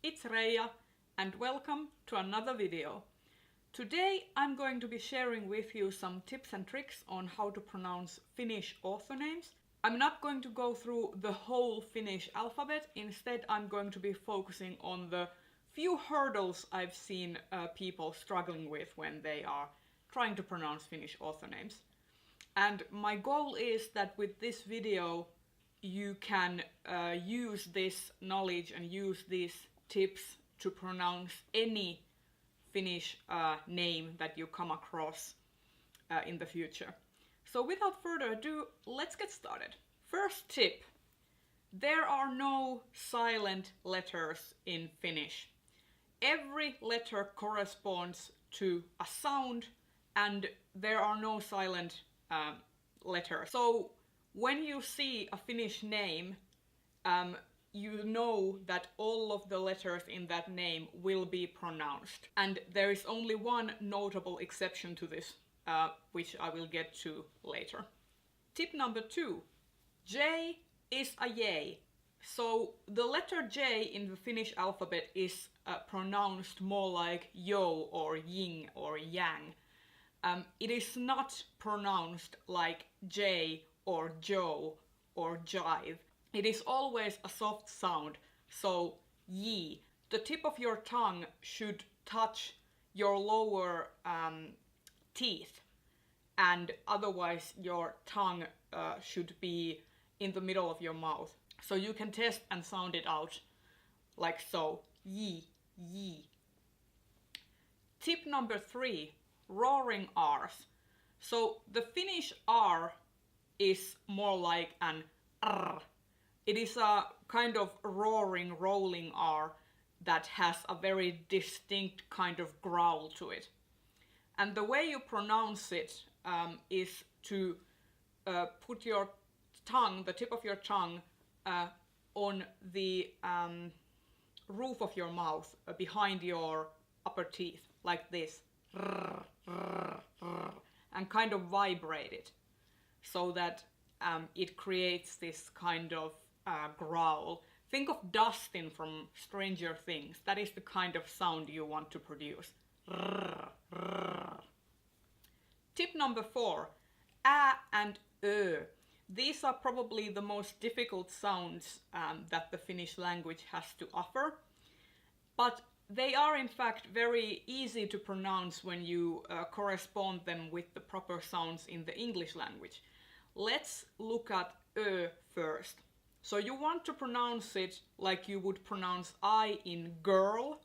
it's Reija and welcome to another video. Today I'm going to be sharing with you some tips and tricks on how to pronounce Finnish author names. I'm not going to go through the whole Finnish alphabet, instead I'm going to be focusing on the few hurdles I've seen people struggling with when they are trying to pronounce Finnish author names. And my goal is that with this video you can use this knowledge and use these tips to pronounce any Finnish name that you come across in the future. So without further ado, let's get started. First tip: there are no silent letters in Finnish. Every letter corresponds to a sound and there are no silent letters. So when you see a Finnish name, you know that all of the letters in that name will be pronounced. And there is only one notable exception to this, which I will get to later. Tip number 2. J is a J. So the letter J in the Finnish alphabet is pronounced more like yo or ying or yang. It is not pronounced like J or Joe or jive. It is always a soft sound, so yi. The tip of your tongue should touch your lower teeth, and otherwise your tongue should be in the middle of your mouth. So you can test and sound it out like so. Yi, yi. Tip number 3, roaring R's. So the Finnish R is more like an R. It is a kind of roaring, rolling R that has a very distinct kind of growl to it. And the way you pronounce it is to put your tongue, the tip of your tongue, on the roof of your mouth, behind your upper teeth, like this. And kind of vibrate it, so that it creates this kind of growl. Think of Dustin from Stranger Things. That is the kind of sound you want to produce. Tip number 4. Ä and Ö. These are probably the most difficult sounds that the Finnish language has to offer. But they are in fact very easy to pronounce when you correspond them with the proper sounds in the English language. Let's look at Ö first. So you want to pronounce it like you would pronounce I in girl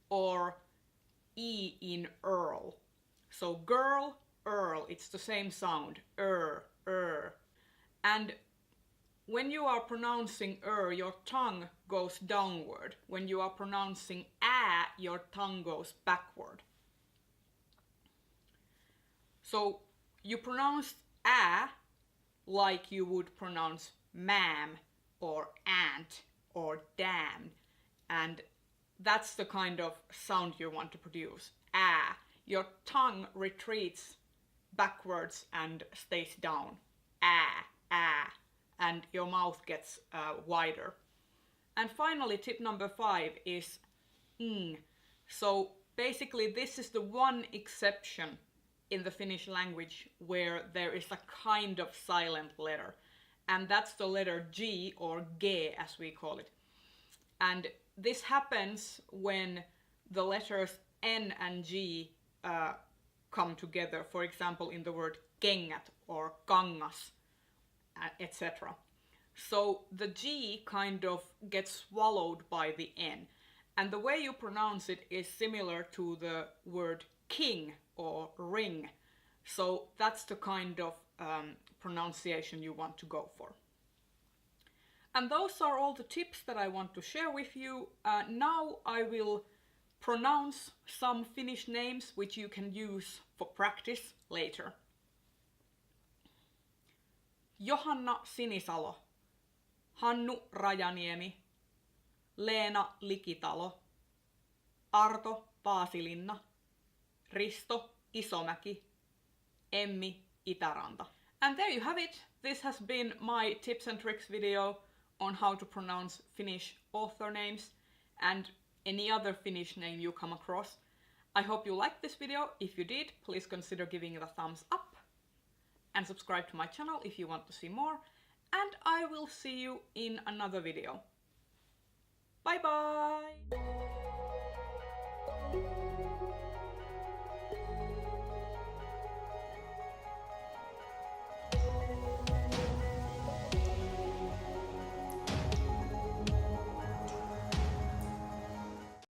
or E in earl. So girl, earl, it's the same sound. And when you are pronouncing your tongue goes downward. When you are pronouncing ä, your tongue goes backward. So you pronounce ä like you would pronounce ma'am or aunt or damn. And that's the kind of sound you want to produce. Ä. Your tongue retreats backwards and stays down. Ä. And your mouth gets wider. And finally, tip number 5 is ng. So basically this is the one exception in the Finnish language where there is a kind of silent letter. And that's the letter G, or G as we call it. And this happens when the letters N and G come together. For example, in the word kengät or kangas, etc. So the G kind of gets swallowed by the N. And the way you pronounce it is similar to the word king or ring. So that's the kind of pronunciation you want to go for. And those are all the tips that I want to share with you. Now I will pronounce some Finnish names which you can use for practice later. Johanna Sinisalo, Hannu Rajaniemi, Leena Likitalo, Arto Paasilinna, Risto Isomäki, Emmi Itäranta. And there you have it. This has been my tips and tricks video on how to pronounce Finnish author names. And any other Finnish name you come across. I hope you liked this video. If you did, please consider giving it a thumbs up and subscribe to my channel if you want to see more. And I will see you in another video. Bye bye!